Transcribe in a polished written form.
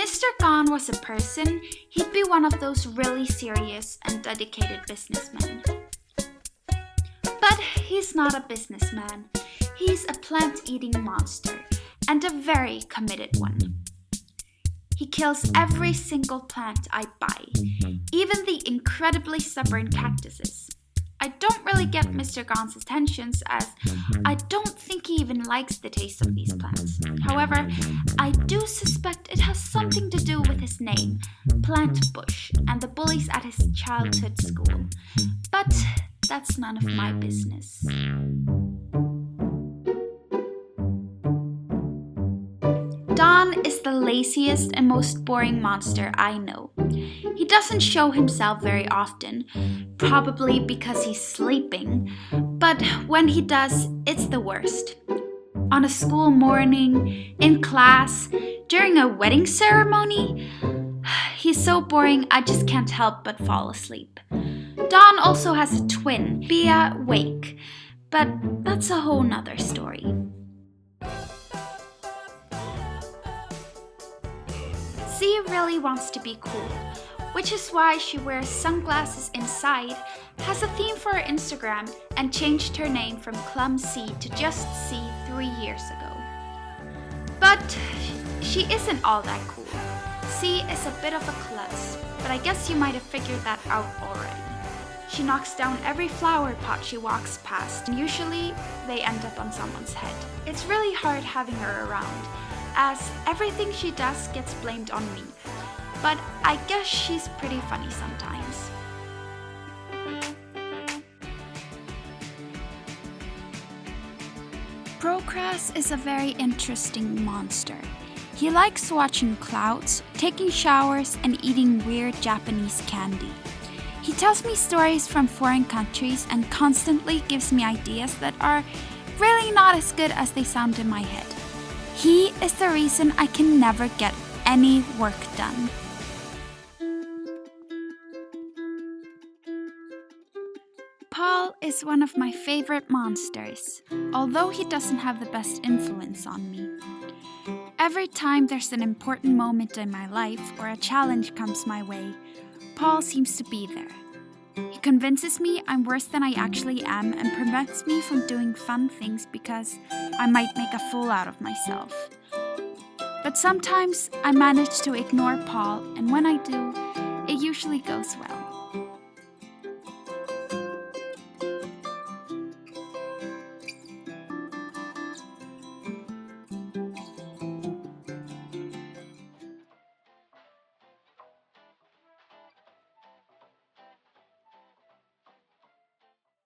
Mr. Gone was a person, he'd be one of those really serious and dedicated businessmen. But he's not a businessman. He's a plant-eating monster, and a very committed one. He kills every single plant I buy, even the incredibly stubborn cactuses. I don't really get Mr. Gone's attentions, as I don't think he even likes the taste of these plants. However, I do suspect it has something to do with his name, Plant Bush, and the bullies at his childhood school. But that's none of my business. Don is the laziest and most boring monster I know. He doesn't show himself very often, probably because he's sleeping, but when he does, it's the worst. On a school morning, in class, during a wedding ceremony, he's so boring I just can't help but fall asleep. Don also has a twin, Bea Wake, but that's a whole nother story. C really wants to be cool, which is why she wears sunglasses inside, has a theme for her Instagram, and changed her name from Clumsy to just C 3 years ago. But she isn't all that cool. C is a bit of a klutz, but I guess you might have figured that out already. She knocks down every flower pot she walks past, and usually they end up on someone's head. It's really hard having her around, as everything she does gets blamed on me. But I guess she's pretty funny sometimes. Procras is a very interesting monster. He likes watching clouds, taking showers, and eating weird Japanese candy. He tells me stories from foreign countries and constantly gives me ideas that are really not as good as they sound in my head. He is the reason I can never get any work done. Paul is one of my favorite monsters, although he doesn't have the best influence on me. Every time there's an important moment in my life or a challenge comes my way, Paul seems to be there. He convinces me I'm worse than I actually am and prevents me from doing fun things because I might make a fool out of myself. But sometimes I manage to ignore Paul, and when I do, it usually goes well.